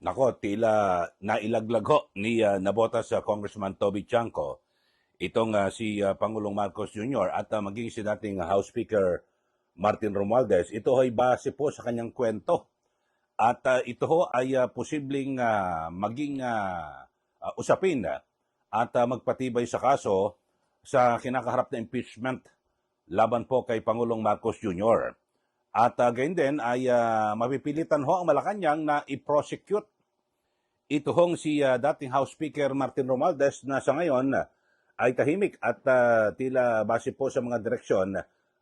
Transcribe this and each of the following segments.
Nako, tila nailaglag ho ni nabotas sa Congressman Toby Chanco itong si Pangulong Marcos Jr. at maging si dating House Speaker Martin Romualdez. Ito ay base po sa kanyang kwento at ito ho ay posibleng maging usapin at magpatibay sa kaso sa kinakaharap na impeachment laban po kay Pangulong Marcos Jr. At gayon din ay mapipilitan ho ang Malacanang na i-prosecute ito hong si dating House Speaker Martin Romualdez na sa ngayon ay tahimik at tila base po sa mga direksyon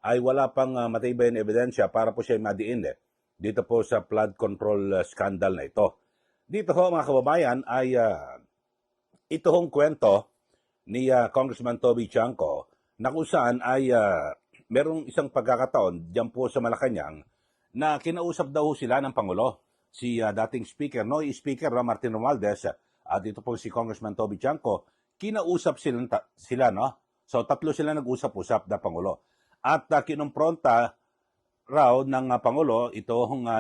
ay wala pang matibay na ebidensya para po siya madiin dito po sa flood control scandal na ito. Dito ho mga kababayan ay ito hong kwento ni Congressman Toby Chanco na kung saan ay merong isang pagkakataon diyan po sa Malacanang na kinausap daw sila ng Pangulo. Si dating speaker, Speaker Martin Romualdez at ito po si Congressman Toby Chanco, kinausap sila, no? So tatlo sila nag-usap-usap na Pangulo. At kinumpronta raw ng Pangulo, itong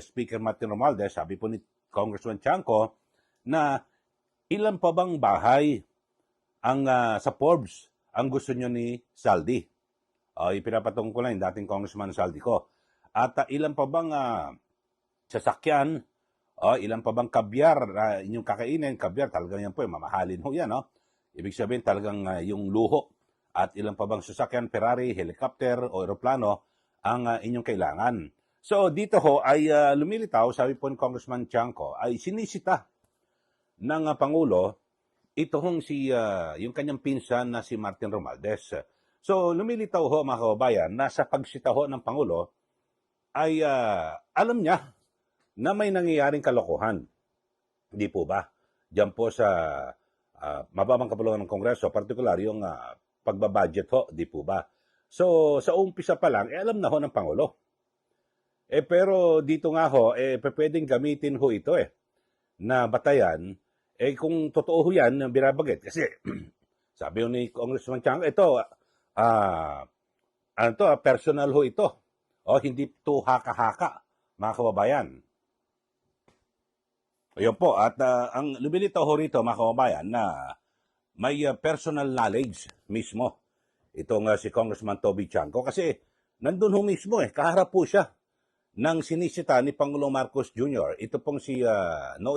Speaker Martin Romualdez, sabi po ni Congressman Chanco, na ilan pa bang bahay ang sa Forbes ang gusto nyo ni Saldi? Ipinapatong ko lang yung dating Congressman Saldi ko. At ilan pa bang sasakyan, ilan pa bang kabyar inyong kakainin? Kabyar, talagang yan po, mamahalin ho yan, no? Ibig sabihin talagang yung luho. At ilan pa bang sasakyan, Ferrari, helicopter o aeroplano ang inyong kailangan. So dito ho ay lumilitaw, sabi po ni Congressman Chanco, ay sinisita ng Pangulo ito hong si yung kanyang pinsan na si Martin Romualdez. So lumilitaw ho mga kababayan na sa pagsita ho ng Pangulo ay alam niya na may nangyayaring kalokohan. Hindi po ba? Diyan po sa mababang kapulungan ng Kongreso, partikular yung pagbabudget ho, di po ba? So, sa umpisa pa lang, alam na ho ng Pangulo. Pero dito nga ho, pwedeng gamitin ho ito na batayan, kung totoo ho yan, binabagit. Kasi, sabi ho ni Congressman Chang, ito, personal ho ito. Hindi to haka-haka, mga kababayan. Ayun po, at ang lumilitaw ho rito mga kababayan na may personal knowledge mismo itong si Congressman Toby Chanco kasi nandun ho mismo kaharap po siya ng sinisita ni Pangulong Marcos Jr. Ito pong si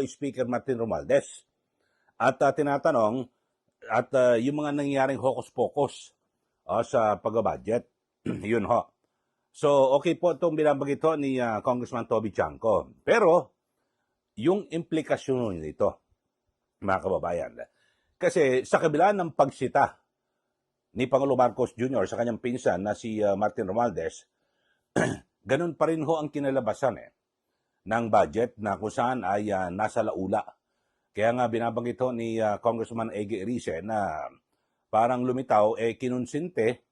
Speaker Martin Romualdez at tinatanong at yung mga nangyayaring hocus-pocus sa pag-budget. Yun ho. So okay po itong binabanggit ho ni Congressman Toby Chanco. Pero yung implikasyon nito, mga kababayan. Kasi sa kabila ng pagsita ni Pangulong Marcos Jr. sa kanyang pinsan na si Martin Romualdez, ganun pa rin ho ang kinalabasan ng budget na kung saan ay nasa laula. Kaya nga binabanggit ho ni Congressman Ege Erice na parang lumitaw, kinunsinte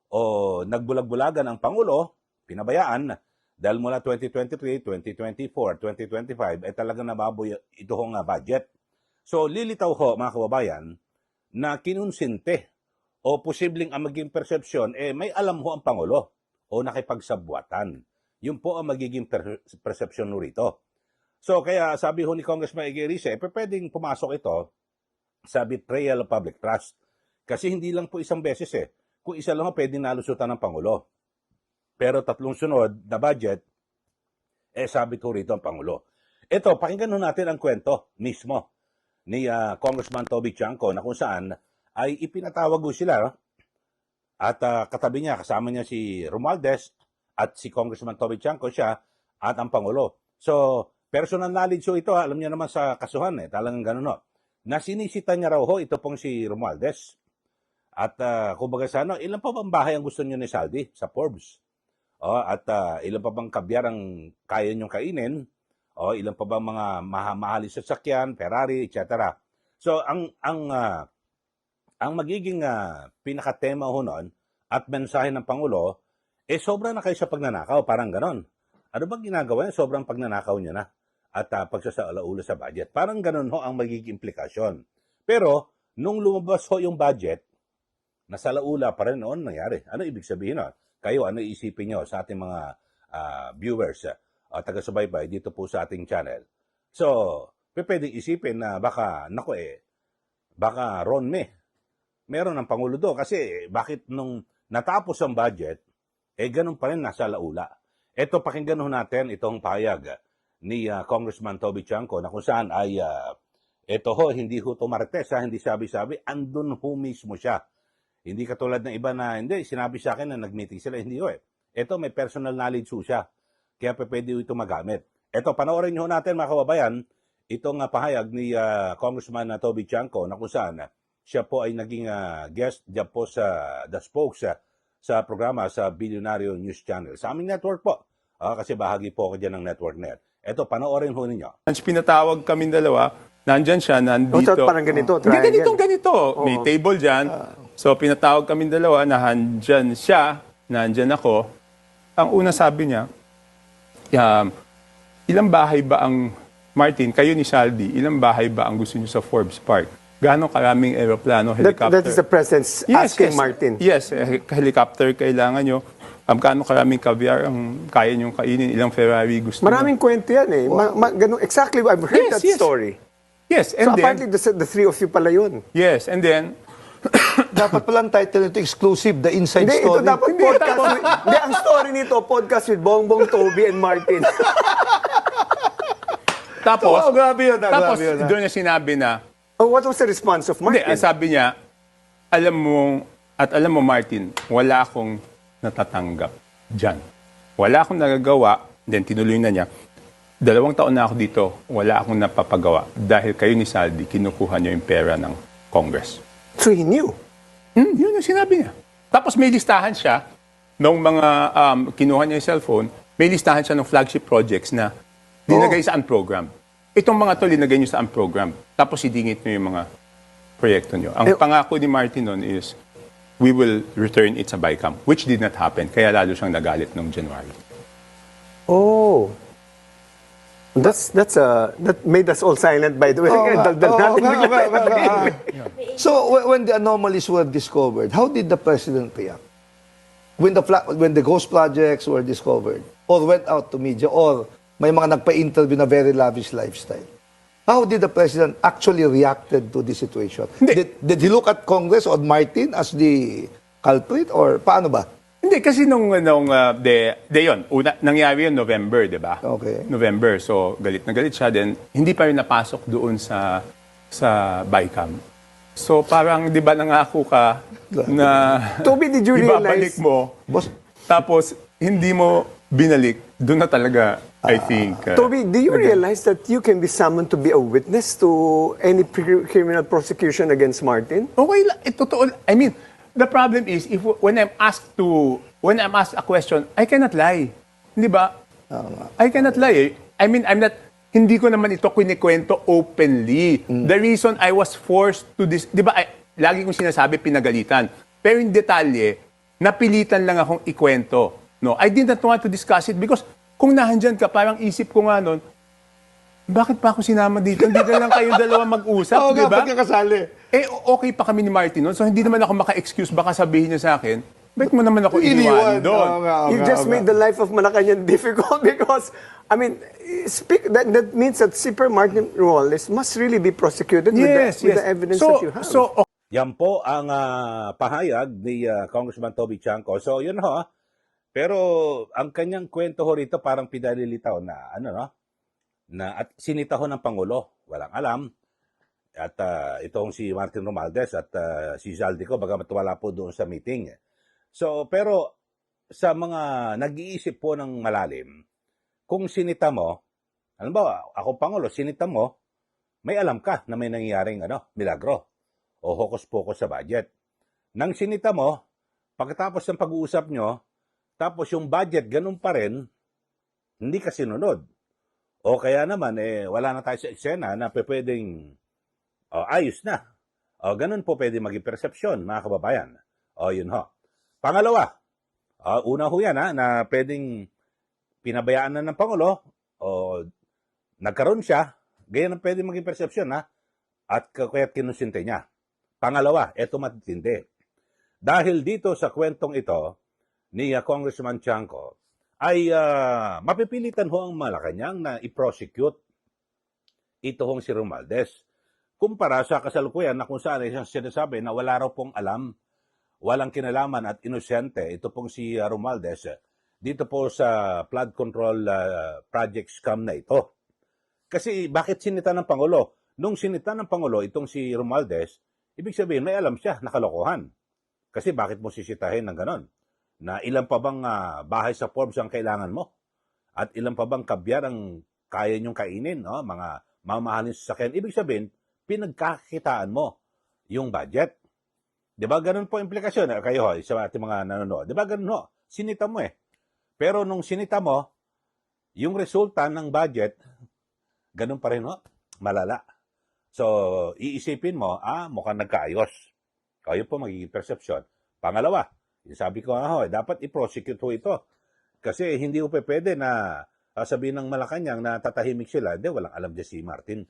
o nagbulag-bulagan ang Pangulo, pinabayaan, dahil mula 2023, 2024, 2025, talagang nababoy ito hong budget. So, lilitaw ho, mga kababayan, na kinunsinte o posibleng ang maging persepsyon, may alam ho ang Pangulo o nakipagsabwatan. Yun po ang magiging persepsyon ho rito. So, kaya sabi ho ni Congressman Iguerice, pwedeng pumasok ito sa betrayal of public trust. Kasi hindi lang po isang beses Kung isa lang ho, pwedeng nalusutan ng Pangulo. Pero tatlong sunod na budget, sabi ko rito ang Pangulo. Ito, pakinggan natin ang kwento mismo ni Congressman Toby Chanco na kung saan ay ipinatawag ko sila. No? At katabi niya, kasama niya si Romualdez at si Congressman Toby Chanco siya at ang Pangulo. So, personal knowledge ho ito, alam niya naman sa kasuhan talagang ganun ho. Na sinisita niya raw ho, ito pong si Romualdez. At kumbaga sa ilan pa bang bahay ang gusto niyo ni Saldi sa Forbes? At ilan pa bang kabyar ang kaya niyong kainin? Ilan pa bang mga mahaling sasakyan, Ferrari, etc. So ang magiging pinakatema ho noon at mensahe ng Pangulo, sobra na kayo sa pagnanakaw, parang ganon. Ano bang ginagawa niya? Sobrang pagnanakaw niya na at pagsasalaula sa budget. Parang ganon ho ang magiging implikasyon. Pero nung lumabas ho yung budget, nasa laula pa rin noon nangyari. Ano ibig sabihin nun? Kayo, ano iisipin nyo sa ating mga viewers, taga-subaybay dito po sa ating channel? So, pwedeng isipin na baka, baka Ron Me, meron ng Pangulo do. Kasi bakit nung natapos ang budget, ganun pa rin nasa laula. Ito, pakinggan ho natin itong pahayag ni Congressman Toby Chanco na kung saan ay, ito ho, hindi ho tumarites, hindi sabi-sabi, andun ho mismo siya. Hindi katulad ng iba na, hindi, sinabi sa akin na nag-meeting sila, hindi ho Ito, may personal knowledge ho siya. Kaya pwede ho ito magamit. Ito, panoorin nyo natin mga kababayan, itong pahayag ni Congressman Toby Chanco na kung saan siya po ay naging guest dyan po sa The Spokes sa programa sa Billionario News Channel. Sa aming network po, kasi bahagi po ako dyan ng network net. Ito, panoorin ho ninyo. Pinatawag kami dalawa, nandyan siya, nandito. So, parang ganito, Hindi, triangle. ganito. May table dyan. So, pinatawag kami dalawa, nandyan siya, nandyan ako. Ang una sabi niya, ilang bahay ba ang, Martin, kayo ni Saldi, ilang bahay ba ang gusto niyo sa Forbes Park? Gaano karaming aeroplano, helicopter? That is the president's asking Martin. Yes, helicopter kailangan nyo. Gaano karaming caviar ang kaya nyong kainin, ilang Ferrari gusto niyo? Maraming kwento yan eh. Ganun, exactly, I've heard that story. Yes, So and then, apparently the three of you pala yun. yes, and then, Dapat palang title nito exclusive, the inside Hindi, story. ito dapat podcast with, hindi, ang story nito, podcast with Bongbong, Toby, and Martin. tapos, Oh, grabe yun, tapos grabe yun, doon niya sinabi na, Oh, what was the response of hindi, Martin? ang sabi niya, alam mo Martin, wala akong natatanggap dyan. Wala akong nagagawa, then tinuloy na niya, 2 taon na ako dito, wala akong napapagawa dahil kayo ni Saldi, kinukuha niyo yung pera ng Congress. So he knew. Yun yung sinabi niya. Tapos may listahan siya ng mga kinuha niya yung cellphone, may listahan siya ng flagship projects na dinagay sa unprogram. Itong mga to, linagay niyo sa unprogram. Tapos idingit niyo yung mga proyekto niyo. Ang pangako ni Martin noon is, we will return it sa BICAM, which did not happen. Kaya lalo siyang nagalit noong January. Oh. That made us all silent, by the way. Daldal natin. So when the anomalies were discovered, how did the president react? When the ghost projects were discovered, or went out to media, or may mga nagpa-interview na very lavish lifestyle, how did the president actually reacted to this situation? Did he look at Congress or Martin as the culprit, or paano ba? Hindi, kasi yun, nangyari yun November, di ba? Okay. November, so galit na galit siya. Then, hindi pa rin napasok doon sa BICAM. So, parang, di ba, nangako ka na Toby, did you ibabalik realize? mo, Boss, tapos, hindi mo binalik, doon na talaga, I think. Toby, do you realize that you can be summoned to be a witness to any criminal prosecution against Martin? Okay lang, totoo. I mean, the problem is when I'm asked a question, I cannot lie. Hindi ba? I cannot lie. I mean, hindi ko naman ito kinikwento openly. The reason I was forced to this, di ba, lagi kong sinasabi pinagalitan. Pero in detalye, napilitan lang akong ikwento. No, I did not want to discuss it because kung nahandyan ka, parang isip ko nga nun, bakit pa ako sinama dito? Hindi na lang kayong dalawa mag-usap, Oo di nga, ba? pagkakasali. Okay pa kami ni Martin noon, so hindi naman ako maka-excuse. Baka sabihin niya sa akin, bakit mo naman ako Iniwan. iniwan doon? Oo nga, oo You nga, just oo made nga. the life of Malacanang difficult because, I mean, that means that Super Martin Romualdez must really be prosecuted with the evidence that you have. Yan po ang pahayag ni Congressman Toby Chanco. So, yun ho. Pero ang kanyang kwento ho rito parang pinalilitaw na na at sinitaho ng Pangulo. Walang alam. At itong si Martin Romualdez at si Zaldico, bagamat wala po doon sa meeting. So, pero sa mga nag-iisip po ng malalim, kung sinita mo, ano ba, ako Pangulo, sinita mo, may alam ka na may nangyayaring milagro o hokus-pokus sa budget. Nang sinita mo, pagkatapos ng pag-uusap nyo, tapos yung budget ganun pa rin, hindi ka sinunod. O kaya naman, wala na tayo sa eksena na pwedeng ayos na. O ganun po pwede maging persepsyon, mga kababayan. O yun ho. Pangalawa, una ho yan na pwedeng pinabayaan na ng Pangulo o nagkaroon siya, ganyan ang pwedeng maging persepsyon at kaya't kinonsinte niya. Pangalawa, eto matitindi. Dahil dito sa kwentong ito ni Congressman Chanco, ay mapipilitan ho ang Malacanang na i-prosecute ito hong si Romualdez. Kumpara sa kasalukuyan na kung saan ay sinasabi na wala raw pong alam, walang kinalaman at inosente, ito pong si Romualdez, dito po sa flood control project scam na ito. Kasi bakit sinita ng Pangulo? Nung sinita ng Pangulo itong si Romualdez, ibig sabihin may alam siya na kalokohan. Kasi bakit mo sisitahin ng ganon? Na ilan pa bang bahay sa Forbes ang kailangan mo? At ilan pa bang kabyar ang kaya niyong kainin? No? Mga mamahalin sasakyan. Ibig sabihin, pinagkakitaan mo yung budget. Di ba ganun po implikasyon? Kayo sa ating mga nanonood. Di ba ganun ho? Sinita mo eh. Pero nung sinita mo, yung resulta ng budget, ganun pa rin ho. Malala. So, iisipin mo, mukhang nagkaayos. O, yun po magiging perception. Pangalawa, sabi ko dapat i-prosecute ho ito. Kasi hindi po pwede na sabihin ng Malacanang na tatahimik sila. Hindi, walang alam dyan si Martin.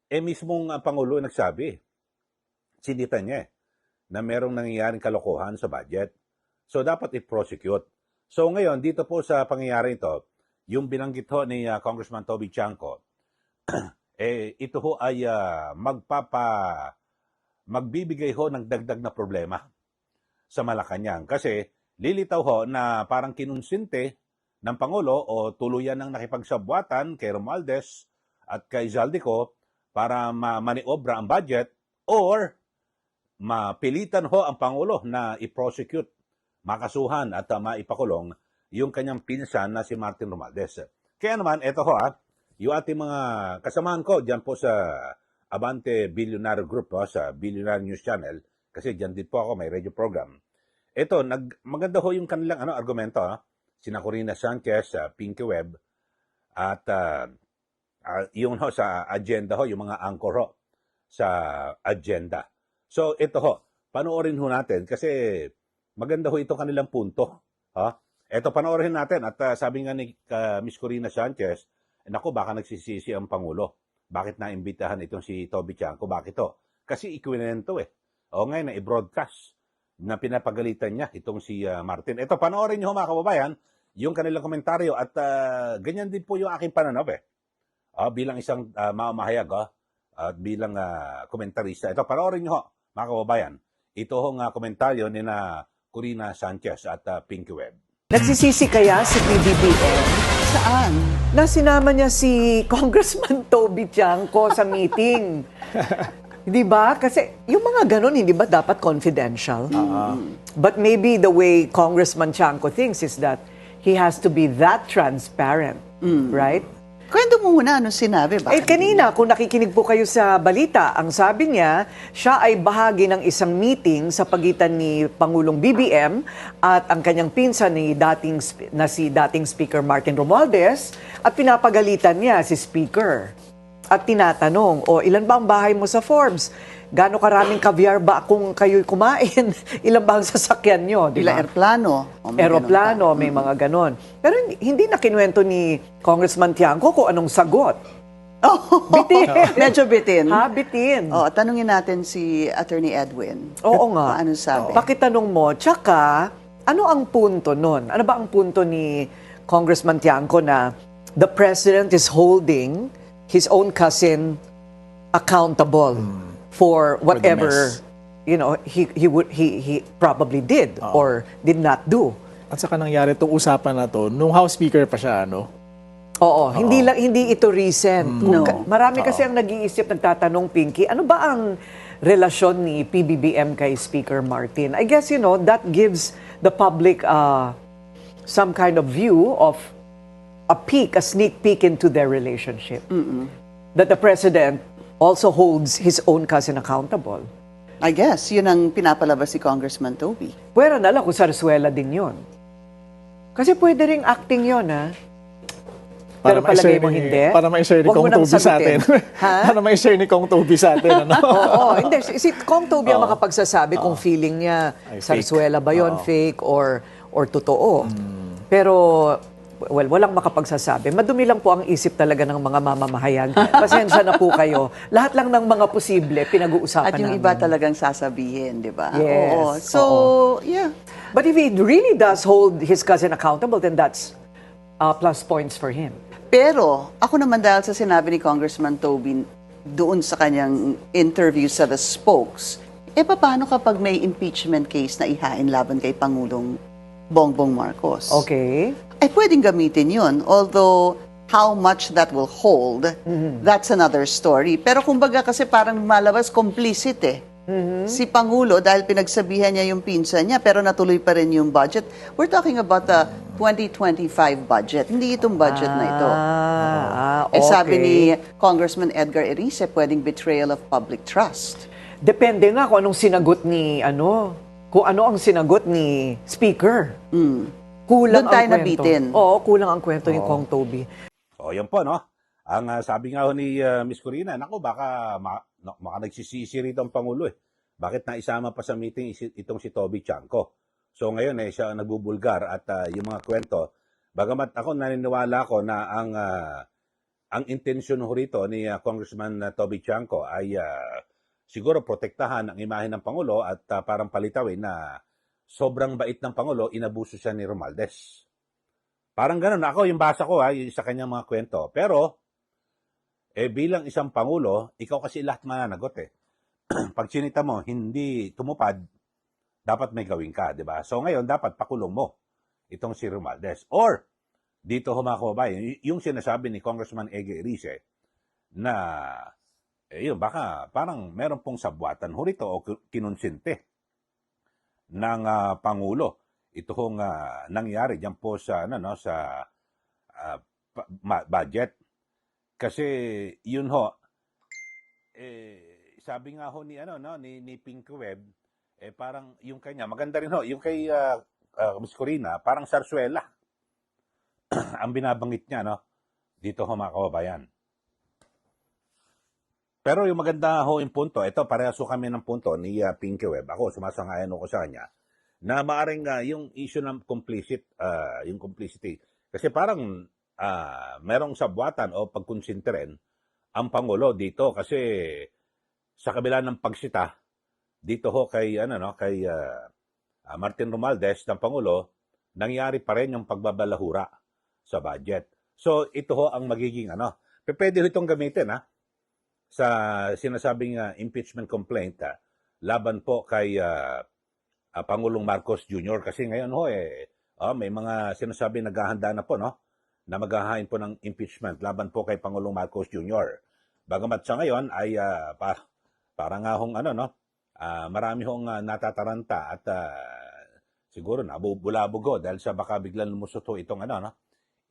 Mismong Pangulo nagsabi, sinita niya na merong nangyayaring kalokohan sa budget. So, dapat i-prosecute. So, ngayon, dito po sa pangyayari ito, yung binanggit ho ni Congressman Toby Chanco, ito ho ay magbibigay ho ng dagdag na problema sa Malacanang. Kasi lilitaw ho na parang kinunsinte ng Pangulo o tuluyan ng nakipagsabwatan kay Romualdez at kay Zaldico para maniobra ang budget or mapilitan ho ang Pangulo na i-prosecute, makasuhan at maipakulong yung kanyang pinsan na si Martin Romualdez. Kaya naman, ito ho yung ating mga kasamahan ko dyan po sa Abante Billionaire Group sa Billionaire News Channel, kasi dyan din po ako, may radio program. Ito, maganda ho yung kanilang argumento. Sina Corina Sanchez sa Pinky Web at yung sa agenda ho, yung mga anchor ho sa agenda. So ito ho, panoorin ho natin kasi maganda ho ito kanilang punto. Ito panoorin natin at sabi nga ni Miss Corina Sanchez, naku baka nagsisisi ang Pangulo. Bakit naimbitahan itong si Toby Chanco? Bakit to? Kasi ikwinento O ngayon na i-broadcast na pinapagalitan niya itong si Martin. Ito, panoorin niyo mga kababayan, yung kanilang komentaryo at ganyan din po yung aking pananaw bilang isang mamahayag at bilang komentarista. Ito, panoorin niyo mga kababayan. Ito hong komentaryo ni na Corina Sanchez at Pinky Web. Nagsisisi kaya si PBBM? Saan? Na sinama niya si Congressman Toby Chanco sa meeting. Di ba? Kasi yung mga ganun, hindi ba dapat confidential? But maybe the way Congressman Chanco thinks is that he has to be that transparent. Right? Kwento mo muna ano sinabi ba? Kanina, kung nakikinig po kayo sa balita, ang sabi niya, siya ay bahagi ng isang meeting sa pagitan ni Pangulong BBM at ang kanyang pinsan ni dating Speaker Martin Romualdez at pinapagalitan niya si Speaker. At tinatanong, ilan ba ang bahay mo sa Forbes? Gaano karaming caviar ba kung kayo'y kumain? Ilan ba ang sasakyan nyo? Ilang aeroplano? Aeroplano, may mga ganon. Pero hindi na kinuwento ni Congressman Tiangco kung anong sagot. Bitin. Medyo bitin. Bitin. Tanungin natin si Attorney Edwin. Oo nga. Ano sabi? Pakitanong mo, tsaka, ano ang punto nun? Ano ba ang punto ni Congressman Tiangco na the President is holding his own cousin accountable for whatever he probably did or did not do. At saka nangyari itong usapan na to nung House Speaker pa siya, Oo, hindi ito recent. No. Marami kasi ang nag-iisip, nagtatanong, Pinky, ano ba ang relasyon ni PBBM kay Speaker Martin? I guess, that gives the public some kind of view of a sneak peek into their relationship. That the President also holds his own cousin accountable. I guess, yun ang pinapalabas si Congressman Toby. Pwera na lang kung sarsuela din yun. Kasi pwede ring acting yun, Pero palagay mo hindi? Para ma-share ni Kong Toby sa atin. Para ma-share ni Kong Toby sa atin, Oo, hindi. Si Kong Toby ang makapagsasabi kung feeling niya sarsuela ba yun, fake or totoo. Pero walang makapagsasabi. Madumi lang po ang isip talaga ng mga mamamahayag. Pasensya na po kayo. Lahat lang ng mga posible pinag-uusapan At yung namin. iba talagang sasabihin, di ba? Yes. Oo. So, yeah. But if he really does hold his cousin accountable, then that's plus points for him. Pero, ako naman dahil sa sinabi ni Congressman Tobin doon sa kanyang interview sa The Spokes, paano kapag may impeachment case na ihain laban kay Pangulong Bongbong Marcos? Okay. Ay pwedeng gamitin yun. Although, how much that will hold, that's another story. Pero kumbaga kasi parang malabas, complicit eh. Si Pangulo, dahil pinagsabihan niya yung pinsan niya, pero natuloy pa rin yung budget. We're talking about the 2025 budget. Hindi itong budget na ito. Okay. Sabi ni Congressman Edgar Erice, pwedeng betrayal of public trust. Depende nga kung anong sinagot ni, kung ano ang sinagot ni Speaker. Kulang Doon tayo ang kwento. nabitin. Oo, kulang ang kwento ni Kong Toby. O, yan po, no? Ang sabi nga ho ni Miss Corina, naku, baka nagsisisi rito ang Pangulo eh. Bakit naisama pa sa meeting itong si Toby Chanco? So ngayon siya ang nagbubulgar at yung mga kwento, bagamat ako naniniwala ko na ang intensyon ho rito ni Congressman Toby Chanco ay siguro protektahan ang imahe ng Pangulo at parang palitawin na sobrang bait ng Pangulo, inabuso siya ni Romualdez. Parang ganun. Ako, yung basa ko yung sa kanyang mga kwento. Pero, bilang isang Pangulo, ikaw kasi lahat mananagot eh. Pag sinita mo, hindi tumupad, dapat may gawin ka, di ba? So ngayon, dapat pakulong mo itong si Romualdez. Or, dito mga kababayan, yung sinasabi ni Congressman Ege Erice na, yun, baka parang meron pong sabwatan ho rito o kinonsinte ng Pangulo. Ito hong nangyari diyan po sa sa budget. Kasi yun ho sabi nga ho ni ni Pink Web parang yung kanya maganda rin ho yung kay Miss Corina parang sarsuela ang binabanggit niya dito ho mga kababayan. Pero yung maganda ho yung punto, ito parehas ho kami ng punto ni Pink Web. Ako sumasang-ayon ko sa kanya na maaring yung issue ng yung complicity. Kasi parang merong sabwatan o pagkonsinti rin ang Pangulo dito kasi sa kabila ng pagsita dito ho kay kay Martin Romualdez ng Pangulo, nangyari pa rin yung pagbabalahura sa budget. So ito ho ang magiging pwede ho itong gamitin sa sinasabing impeachment complaint laban po kay Pangulong Marcos Jr. Kasi ngayon ho may mga sinasabi naghahanda na po na maghahain po ng impeachment laban po kay Pangulong Marcos Jr. Bagamat sa ngayon ay parang nga hong marami hong natataranta at siguro nabubulabog dahil sa baka biglang lumusot ho itong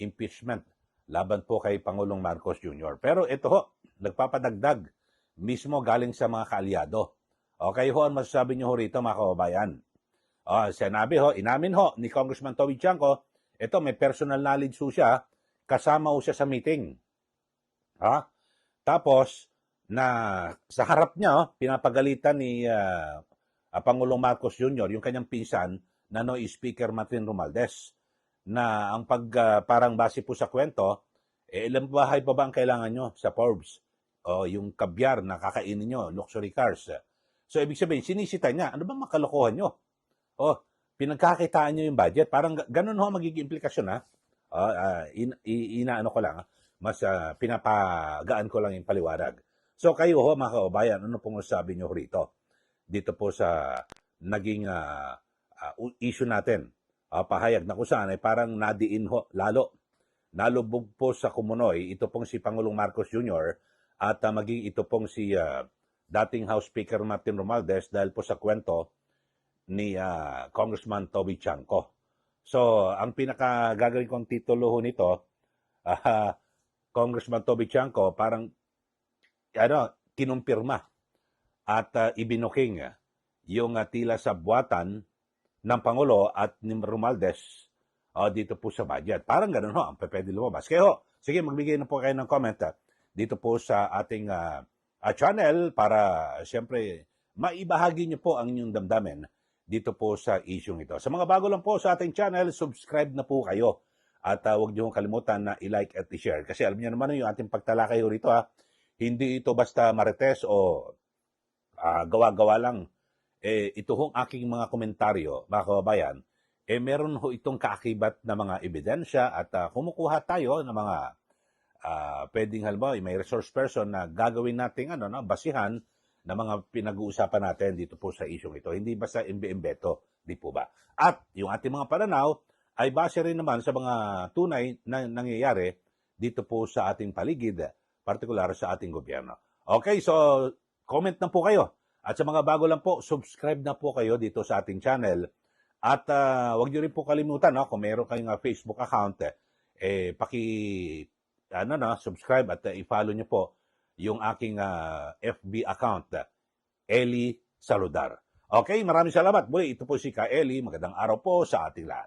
impeachment laban po kay Pangulong Marcos Jr. Pero ito ho, nagpapadagdag mismo galing sa mga kaalyado. Okay ho, ang masasabi niyo ho rito mga kababayan. Sinabi ho, inamin ho ni Congressman Toby Chanco, ito may personal knowledge ho siya, kasama ho siya sa meeting. Tapos, na sa harap niya, pinapagalitan ni Pangulong Marcos Jr., yung kanyang pinsan, na Speaker Martin Romualdez, na ang parang base po sa kwento, ilang bahay pa ba ang kailangan nyo sa Forbes? O yung kabyar na kakainin nyo, luxury cars. So, ibig sabihin, sinisita niya, ano ba makalokohan nyo? Pinagkakitaan nyo yung budget. Parang ganun ho magiging implikasyon inaano ko lang, mas pinapagaan ko lang yung paliwanag. So kayo ho mga kababayan, ano pong sabi nyo rito? Dito po sa naging issue natin. Pahayag na kung saan ay parang nadiin ho, nalubog po sa kumunoy, ito pong si Pangulong Marcos Jr. at maging ito pong si dating House Speaker Martin Romualdez dahil po sa kwento ni Congressman Toby Chanco. So, ang pinakagagawin kong titulo ho nito, Congressman Toby Chanco, parang kinumpirma at ibinuking yung tila sabwatan ng Pangulo at ni Romualdez dito po sa budget. Parang ganun ho, ang pwede lumabas. Kaya ho, sige, magbigay na po kayo ng comment dito po sa ating channel para siyempre maibahagi niyo po ang inyong damdamin dito po sa issue ito. Sa mga bago lang po sa ating channel, subscribe na po kayo. At huwag niyo kalimutan na i-like at i-share. Kasi alam niyo naman yung ating pagtalakay rito hindi ito basta marites o gawa-gawa lang. Ito hong aking mga komentaryo, mga kababayan, meron ho itong kaakibat na mga ebidensya at kumukuha tayo ng mga pwedeng halimbawa may resource person na gagawin nating basihan na mga pinag-uusapan natin dito po sa isyong ito. Hindi basta imbe-imbeto, di po ba? At yung ating mga pananaw ay base rin naman sa mga tunay na nangyayari dito po sa ating paligid, partikular sa ating gobyerno. Okay, so comment na po kayo. At sa mga bago lang po, subscribe na po kayo dito sa ating channel. At huwag niyo rin po kalimutan, kung meron kayong Facebook account, subscribe at i-follow niyo po yung aking FB account, Eli Saludar. Okay, maraming salamat. Muli, ito po si Ka Eli. Magandang araw po sa ating lahat.